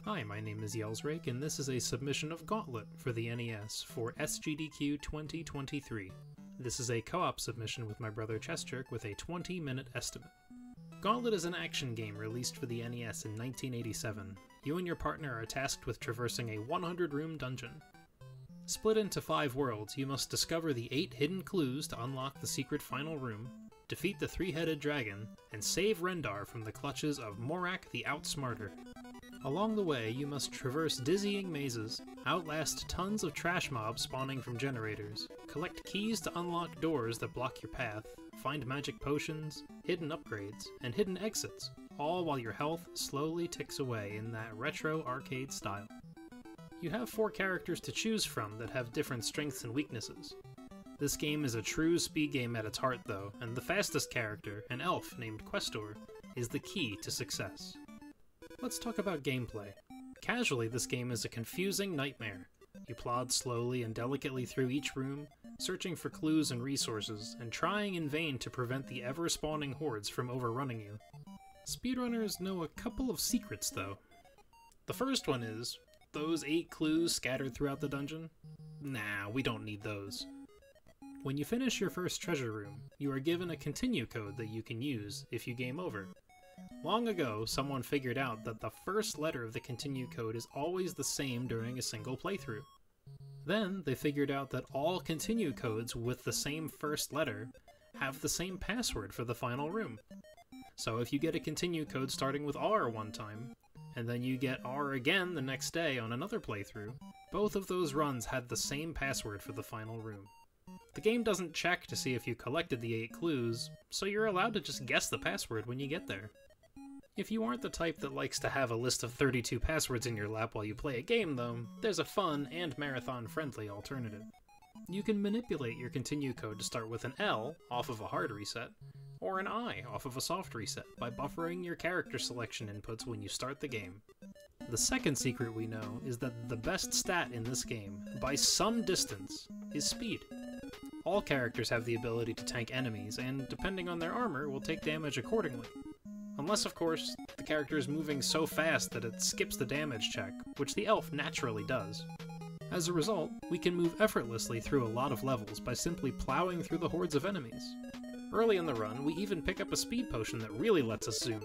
Hi, my name is Yelsraek, and this is a submission of Gauntlet for the NES for SGDQ 2023. This is a co-op submission with my brother chessjerk with a 20-minute estimate. Gauntlet is an action game released for the NES in 1987. You and your partner are tasked with traversing a 100-room dungeon. Split into 5 worlds, you must discover the 8 hidden clues to unlock the secret final room, defeat the 3-headed dragon, and save Rendar from the clutches of Morak the Outsmarter. Along the way, you must traverse dizzying mazes, outlast tons of trash mobs spawning from generators, collect keys to unlock doors that block your path, find magic potions, hidden upgrades, and hidden exits, all while your health slowly ticks away in that retro arcade style. You have 4 characters to choose from that have different strengths and weaknesses. This game is a true speed game at its heart though, and the fastest character, an elf named Questor, is the key to success. Let's talk about gameplay. Casually, this game is a confusing nightmare. You plod slowly and delicately through each room, searching for clues and resources, and trying in vain to prevent the ever-spawning hordes from overrunning you. Speedrunners know a couple of secrets though. The first one is, those 8 clues scattered throughout the dungeon? Nah, we don't need those. When you finish your first treasure room, you are given a continue code that you can use if you game over. Long ago, someone figured out that the first letter of the continue code is always the same during a single playthrough. Then, they figured out that all continue codes with the same first letter have the same password for the final room. So if you get a continue code starting with R one time, and then you get R again the next day on another playthrough, both of those runs had the same password for the final room. The game doesn't check to see if you collected the 8 clues, so you're allowed to just guess the password when you get there. If you aren't the type that likes to have a list of 32 passwords in your lap while you play a game though, there's a fun and marathon-friendly alternative. You can manipulate your continue code to start with an L off of a hard reset, or an I off of a soft reset by buffering your character selection inputs when you start the game. The second secret we know is that the best stat in this game, by some distance, is speed. All characters have the ability to tank enemies, and depending on their armor, will take damage accordingly. Unless, of course, the character is moving so fast that it skips the damage check, which the elf naturally does. As a result, we can move effortlessly through a lot of levels by simply plowing through the hordes of enemies. Early in the run, we even pick up a speed potion that really lets us zoom.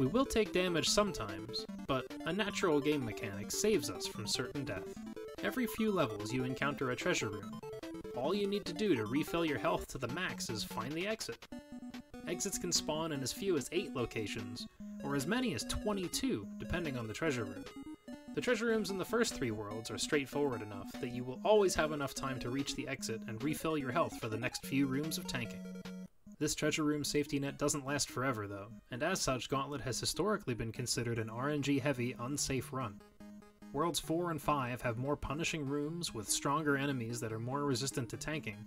We will take damage sometimes, but a natural game mechanic saves us from certain death. Every few levels you encounter a treasure room. All you need to do to refill your health to the max is find the exit. Exits can spawn in as few as 8 locations, or as many as 22, depending on the treasure room. The treasure rooms in the first 3 worlds are straightforward enough that you will always have enough time to reach the exit and refill your health for the next few rooms of tanking. This treasure room safety net doesn't last forever though, and as such Gauntlet has historically been considered an RNG-heavy, unsafe run. Worlds 4 and 5 have more punishing rooms with stronger enemies that are more resistant to tanking,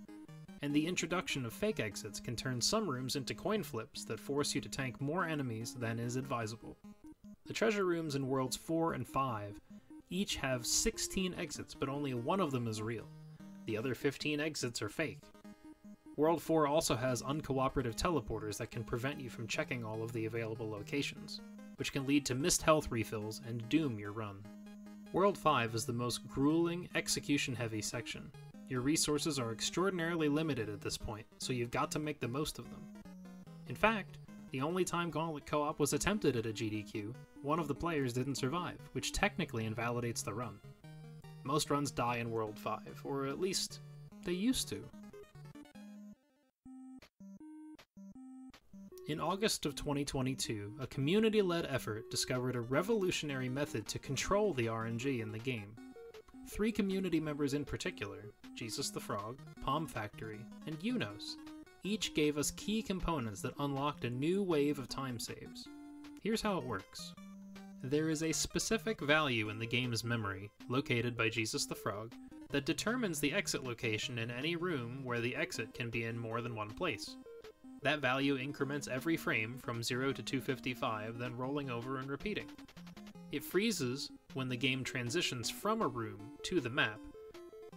and the introduction of fake exits can turn some rooms into coin flips that force you to tank more enemies than is advisable. The treasure rooms in Worlds 4 and 5 each have 16 exits, but only one of them is real. The other 15 exits are fake. World 4 also has uncooperative teleporters that can prevent you from checking all of the available locations, which can lead to missed health refills and doom your run. World 5 is the most grueling, execution-heavy section. Your resources are extraordinarily limited at this point, so you've got to make the most of them. In fact, the only time Gauntlet Co-op was attempted at a GDQ, one of the players didn't survive, which technically invalidates the run. Most runs die in World 5, or at least, they used to. In August of 2022, a community-led effort discovered a revolutionary method to control the RNG in the game. 3 community members in particular, Jesus the Frog, Palm Factory, and Unos, each gave us key components that unlocked a new wave of time saves. Here's how it works. There is a specific value in the game's memory, located by Jesus the Frog, that determines the exit location in any room where the exit can be in more than one place. That value increments every frame from 0 to 255, then rolling over and repeating. It freezes when the game transitions from a room to the map,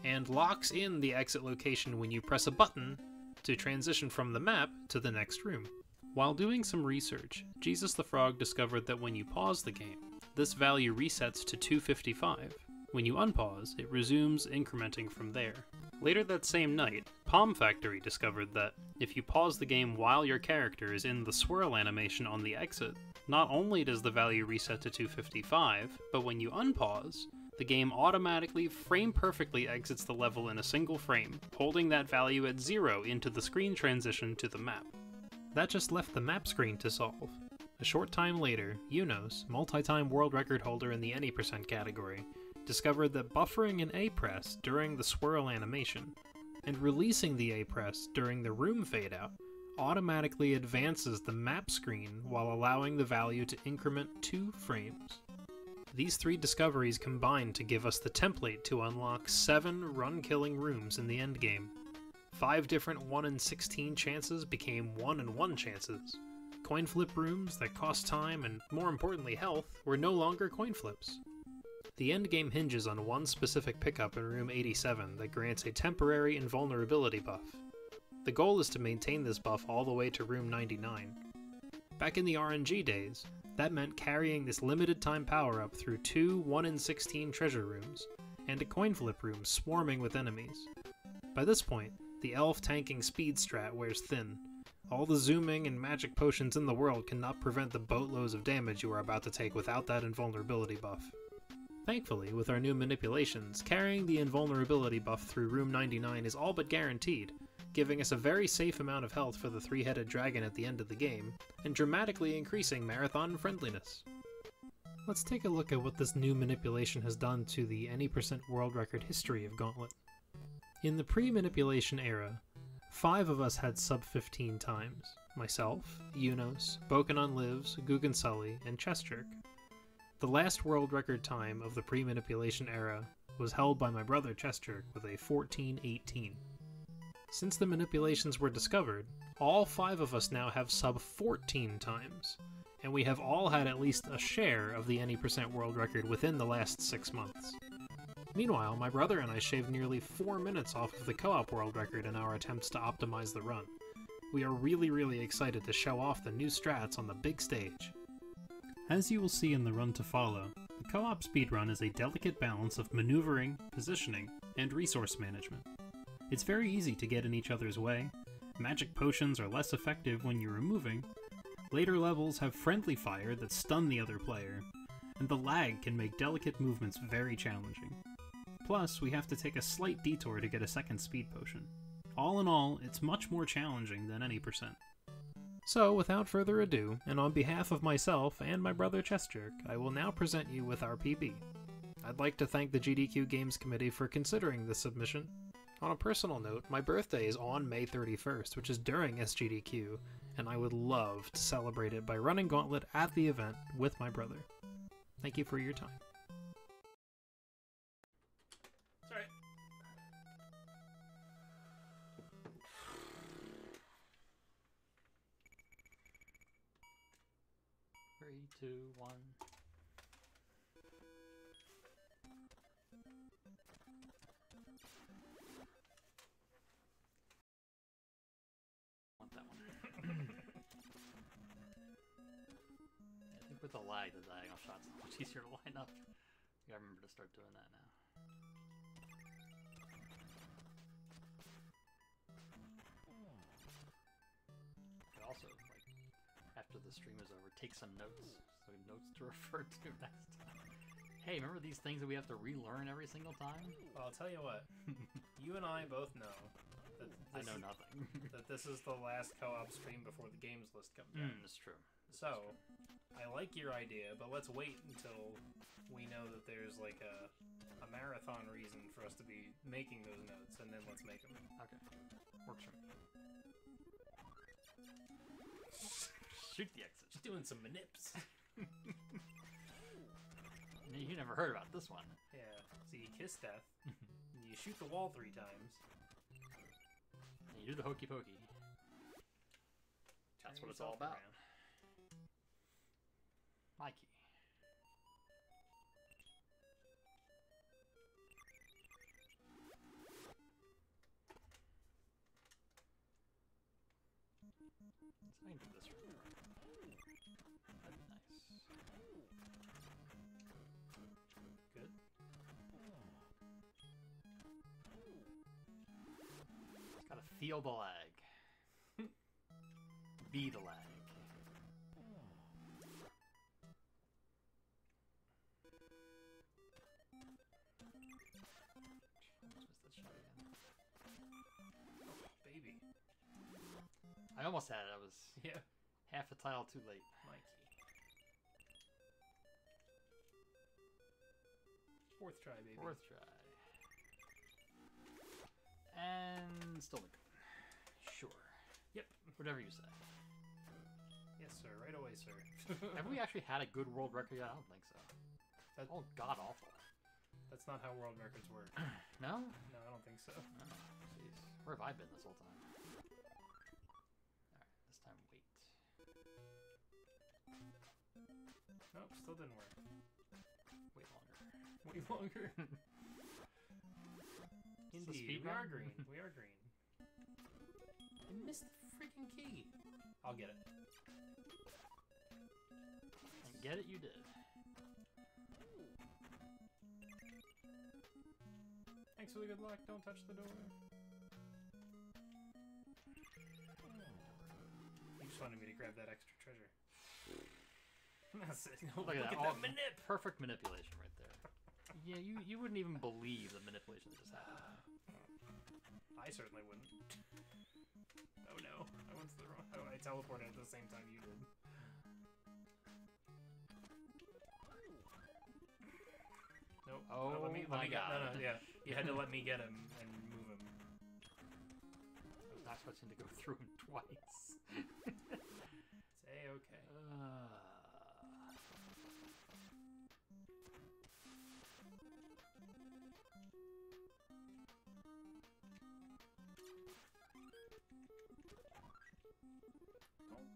and locks in the exit location when you press a button to transition from the map to the next room. While doing some research, Jesus the Frog discovered that when you pause the game, this value resets to 255. When you unpause, it resumes incrementing from there. Later that same night, Palm Factory discovered that if you pause the game while your character is in the swirl animation on the exit, not only does the value reset to 255, but when you unpause, the game automatically frame-perfectly exits the level in a single frame, holding that value at 0 into the screen transition to the map. That just left the map screen to solve. A short time later, Unos, multi-time world record holder in the any percent category, discovered that buffering an A-press during the swirl animation, and releasing the A-press during the room fade-out, automatically advances the map screen while allowing the value to increment 2 frames. These 3 discoveries combined to give us the template to unlock 7 run-killing rooms in the endgame. 5 different 1 in 16 chances became 1 in 1 chances. Coin flip rooms that cost time and, more importantly, health were no longer coin flips. The endgame hinges on one specific pickup in room 87 that grants a temporary invulnerability buff. The goal is to maintain this buff all the way to room 99. Back in the RNG days, that meant carrying this limited time power-up through 2 1 in 16 treasure rooms, and a coin flip room swarming with enemies. By this point, the elf tanking speed strat wears thin. All the zooming and magic potions in the world cannot prevent the boatloads of damage you are about to take without that invulnerability buff. Thankfully, with our new manipulations, carrying the invulnerability buff through room 99 is all but guaranteed, giving us a very safe amount of health for the 3-headed dragon at the end of the game, and dramatically increasing marathon friendliness. Let's take a look at what this new manipulation has done to the any percent world record history of Gauntlet. In the pre-manipulation era, 5 of us had sub 15 times. Myself, Unos, Bokanon Lives, Guggen Sully, and chessjerk. The last world record time of the pre-manipulation era was held by my brother chessjerk with a 14:18. Since the manipulations were discovered, all 5 of us now have sub 14 times, and we have all had at least a share of the any percent world record within the last 6 months. Meanwhile, my brother and I shaved nearly 4 minutes off of the co-op world record in our attempts to optimize the run. We are really excited to show off the new strats on the big stage. As you will see in the run to follow, the co-op speedrun is a delicate balance of maneuvering, positioning, and resource management. It's very easy to get in each other's way, magic potions are less effective when you're moving, later levels have friendly fire that stun the other player, and the lag can make delicate movements very challenging. Plus, we have to take a slight detour to get a second speed potion. All in all, it's much more challenging than any percent. So, without further ado, and on behalf of myself and my brother chessjerk, I will now present you with our PB. I'd like to thank the GDQ Games Committee for considering this submission. On a personal note, my birthday is on May 31st, which is during SGDQ, and I would love to celebrate it by running Gauntlet at the event with my brother. Thank you for your time. Sorry. 3, 2, 1. Want that one. I think with the lag, the diagonal shots are much easier to line up. You gotta remember to start doing that now. But also, like, after the stream is over, take some notes. So notes to refer to next time. Hey, remember these things that we have to relearn every single time? Well, I'll tell you what. You and I both know that I know nothing. that this is the last co-op stream before the games list comes out. That's true. So, I like your idea, but let's wait until we know that there's like a marathon reason for us to be making those notes, and then let's make them. Okay. Works for me. Shoot the exit. She's doing some manips. You never heard about this one. Yeah, so you kiss death, you shoot the wall 3 times. And you do the hokey pokey. That's what it's all about. Around. My key. So I can do this right. That'd be nice. Feel the lag. Be the lag. Almost missed that shot again. Oh, baby. I almost had it. I was half a tile too late. Mikey. Fourth try, baby. Fourth try. And still good. Sure. Yep. Whatever you say. Yes, sir. Right away, sir. Have we actually had a good world record yet? I don't think so. That, oh, god awful. That's not how world records work. No? No, I don't think so. Oh, jeez. Where have I been this whole time? Alright, this time wait. Nope, still didn't work. Wait longer. Wait longer. Indeed, we are green. We are green. I missed the freaking key. I'll get it. And get it you did. Thanks for the good luck. Don't touch the door. You just wanted me to grab that extra treasure. That's it. Look at that. Oh, perfect manipulation right there. Yeah, you wouldn't even believe the manipulation that just happened. I certainly wouldn't. Oh no, I went to the wrong. Oh, I teleported at the same time you did. Nope. Oh, no, let me my get, god. No, yeah. You had to let me get him and move him. I was not expecting to go through him twice. It's A-okay.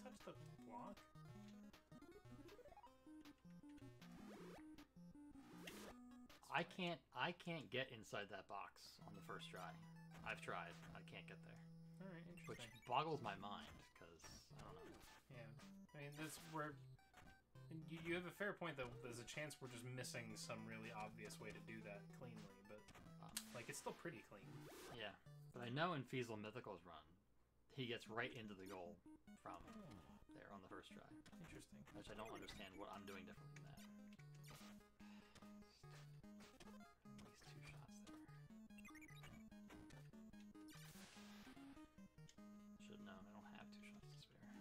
Don't touch the block. I can't get inside that box on the first try. I've tried. I can't get there. Alright, interesting. Which boggles my mind, because, I don't know. Yeah. I mean, that's where... You have a fair point, though. There's a chance we're just missing some really obvious way to do that cleanly, but... like, it's still pretty clean. Yeah. But I know in Feasel Mythical's run, he gets right into the goal from there on the first try. Interesting. Which I don't understand what I'm doing differently than that. Waste 2 shots there. Should have known I don't have 2 shots to spare.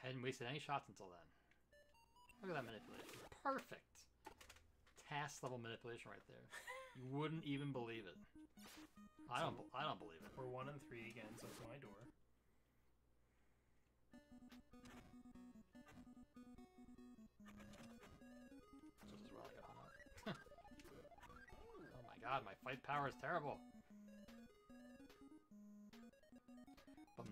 Hadn't wasted any shots until then. Look at that manipulation. Perfect! Task level manipulation right there. You wouldn't even believe it. I don't believe it. We're 1 and 3 again, so it's my door. Just as well I got hung up. Oh my god, my fight power is terrible. That's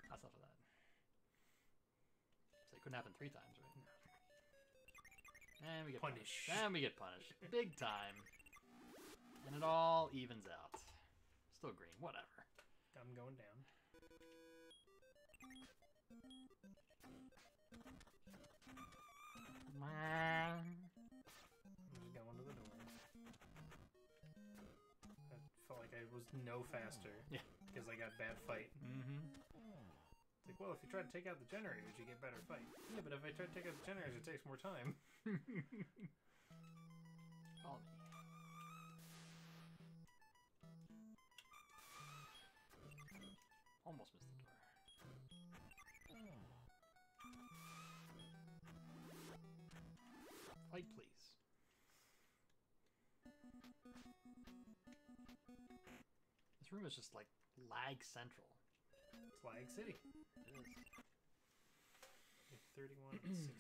enough of that. So it couldn't happen 3 times, right? And we get punished. And we get punished. Big time. And it all evens out. Still green, whatever. I'm going down. I'm just going to the door. I felt like I was no faster. Yeah. Because I got bad fight. Mm-hmm. It's like, well, if you try to take out the generators, you get better fight. Yeah, but if I try to take out the generators, it takes more time. Follow me. Almost missed the door. Fight, please. This room is just like lag central. It's Lag City. It is. 31 and 16.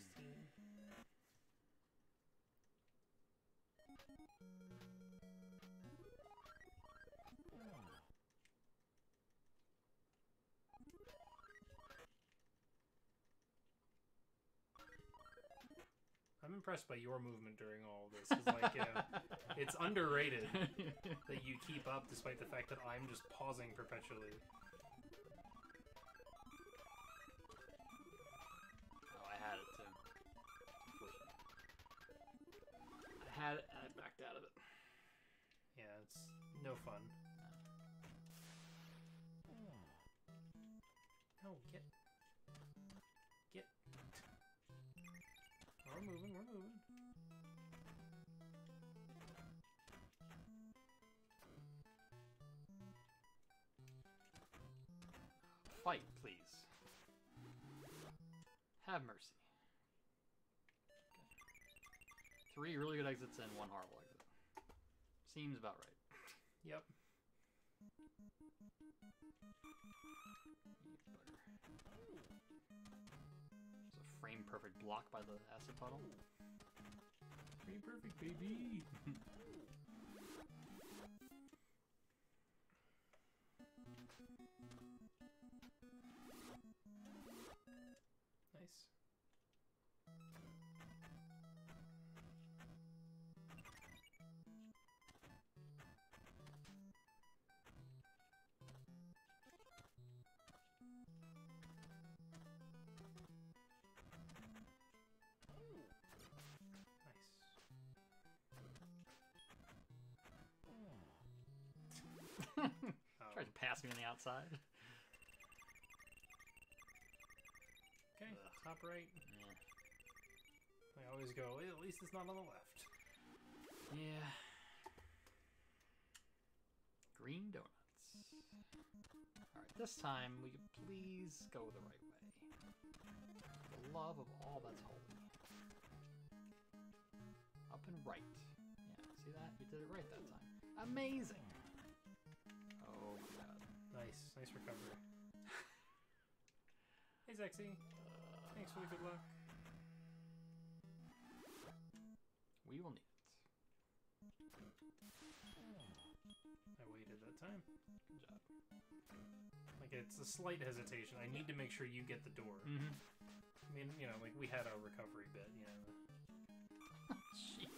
I'm impressed by your movement during all of this. 'Cause, like, it's underrated that you keep up despite the fact that I'm just pausing perpetually. Oh, I had it too. I had it and I backed out of it. Yeah, it's no fun. No, get. We're moving, we're moving. Fight, please. Have mercy. Okay. 3 really good exits and 1 horrible exit. Seems about right. Yep. There's a frame perfect block by the acid puddle. Frame perfect, baby! Nice. Tries to pass me on the outside. Okay, top right. Yeah. I always go, well, at least it's not on the left. Yeah. Green donuts. Alright, this time we could please go the right way. For the love of all that's holy. Up and right. Yeah, see that? You did it right that time. Amazing! Oh my god. Nice, nice recovery. Hey, Zexy. Thanks for the good luck. We will need it. I waited that time. Good job. Like, it's a slight hesitation. I need to make sure you get the door. Mm-hmm. I mean, you know, like, we had our recovery bit, you know. Jeez.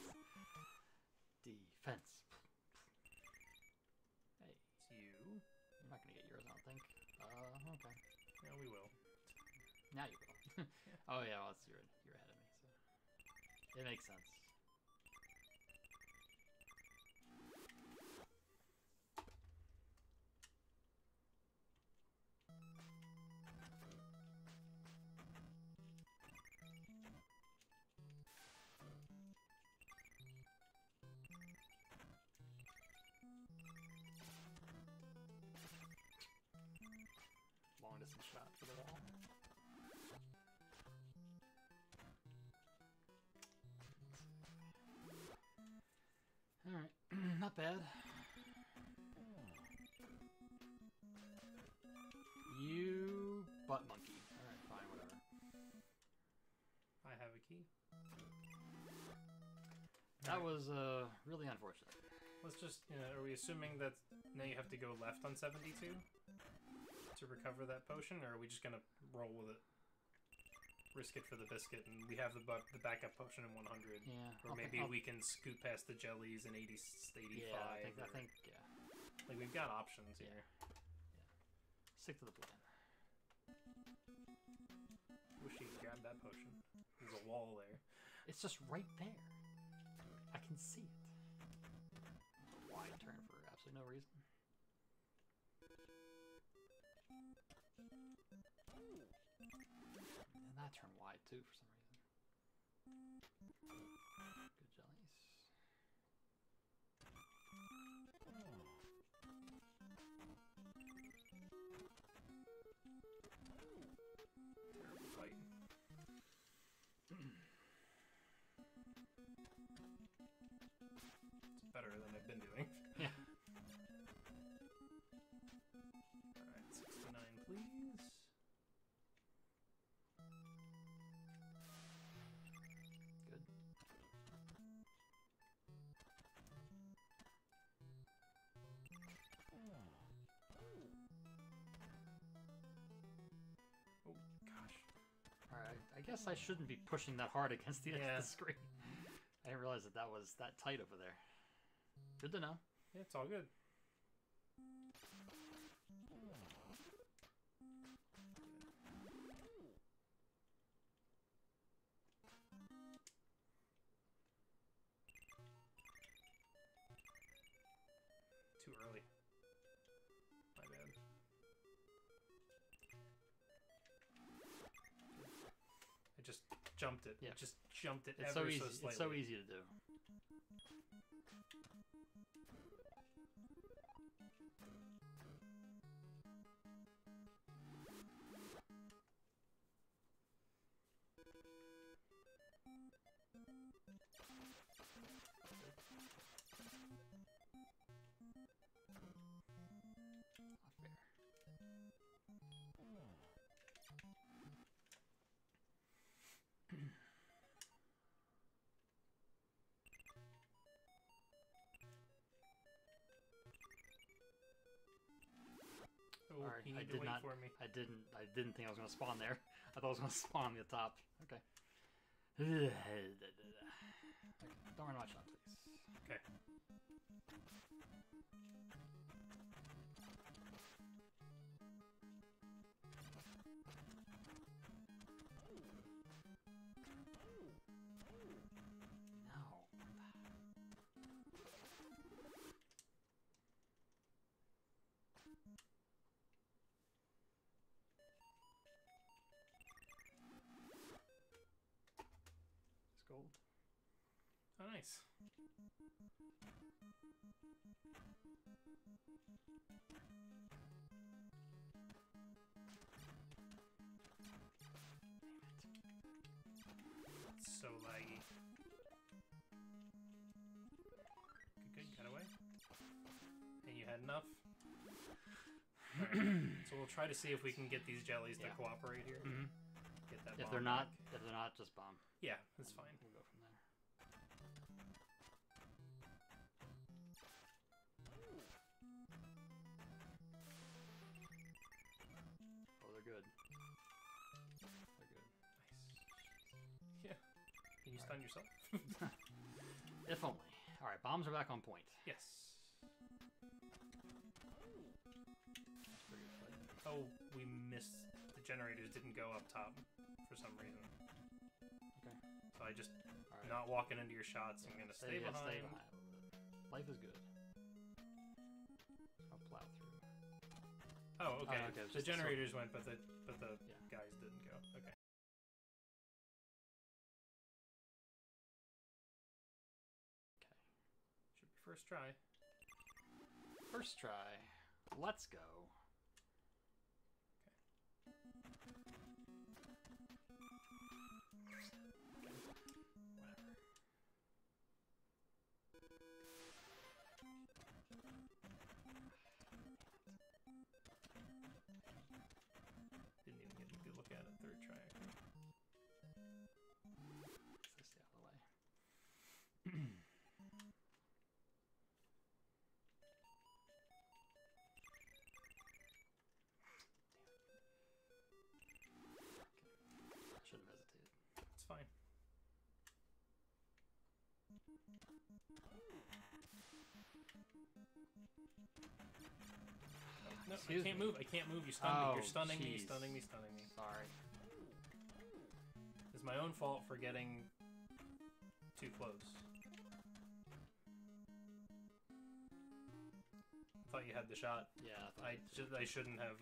Defense. Hey. It's you. You're not gonna get yours, I don't think. Okay. Yeah, we will. Now you will. Oh yeah, well, you're ahead of me, so it makes sense. Long distance shot for the wall. Alright, not bad. You butt monkey. Alright, fine, whatever. I have a key. That was really unfortunate. Let's just, are we assuming that now you have to go left on 72 to recover that potion, or are we just gonna roll with it? Risk it for the biscuit, and we have the backup potion in 100. Yeah. Or maybe we can scoot past the jellies in 80, 85. Yeah, I think, yeah. Like, we've got options here. Yeah. Stick to the plan. Wish you could grab that potion. There's a wall there. It's just right there. I can see it. Wide turn for absolutely no reason. And that turned wide too for some reason. Good jellies. Terrible fight. It's better than I've been doing. Yeah. Alright, 69 please. Good. Oh, gosh. Alright, I guess I shouldn't be pushing that hard against the edge of Yeah. the screen. I didn't realize that that was that tight over there. Good to know. Yeah, it's all good. Too early. My bad. I just jumped it. Yeah. Just jumped it It's ever so easy. so slightly. It's so easy to do. Not fair. Oh, Alright, you I need to did wait not. for me. I didn't think I was gonna spawn there. I thought I was gonna spawn on the top. Okay. Okay, don't run my shot, please. Okay. No. It's gold. Oh, nice. It's so laggy. Good, got away. And you had enough? Alright, so we'll try to see if we can get these jellies to cooperate here. Mm-hmm. Get that If bomb they're not, back. just bomb. Yeah, that's fine. We'll go from there. Oh, they're good. They're good. Nice. Yeah. Can you stun yourself? If only. All right, bombs are back on point. Yes. That's pretty good fight. Oh, we missed. The generators didn't go up top for some reason. Okay. So I just All right. not walking into your shots. I'm gonna stay behind. Stay behind a little bit. Life is good. I'll plow through. Oh, okay. okay, it's The just a generators went, but the Yeah. guys didn't go. Okay. Okay. Should be first try. First try. Let's go. Whatever. Didn't even get a good look at it. Third try. Let's stay out of the way. I shouldn't have hesitated. It's fine. No, Excuse I can't me. move. I can't move. You stunned me. Oh, You're stunning me. jeez. Stunning me. Stunning me. Sorry. It's my own fault for getting too close. I thought you had the shot. Yeah, I thought I shouldn't have.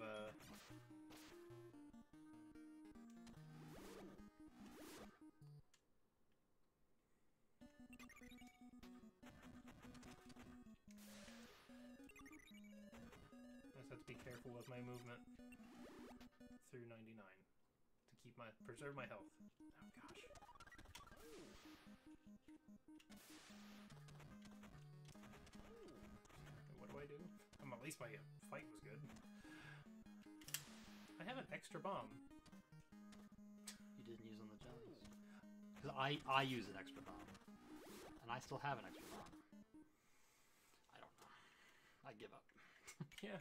I just have to be careful with my movement through 99 to preserve my health. Oh gosh. What do I do? At least my fight was good. I have an extra bomb. you didn't use on the jellies. Because I use an extra bomb. And I still have an extra bomb. I don't know. I give up. Yeah.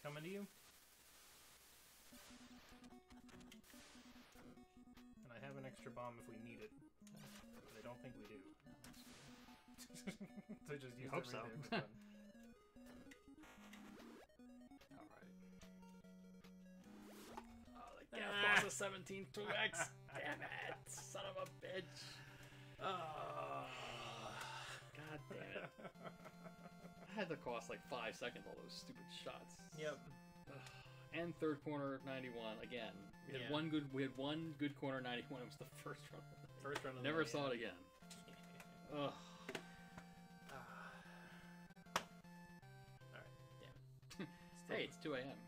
Coming to you. And I have an extra bomb if we need it. But I don't think we do. So just use hope it so. right there for fun. Alright. Oh, the gas boss is 17 2x. Damn it. Son of a bitch. Oh. God damn it. I had to cost like 5 seconds all those stupid shots. Yep. And third corner 91 again. We had one good corner 91. It was the first run. First run of the Never day, saw yeah. it again. Ugh. Alright. Damn. Hey, it's 2 a.m.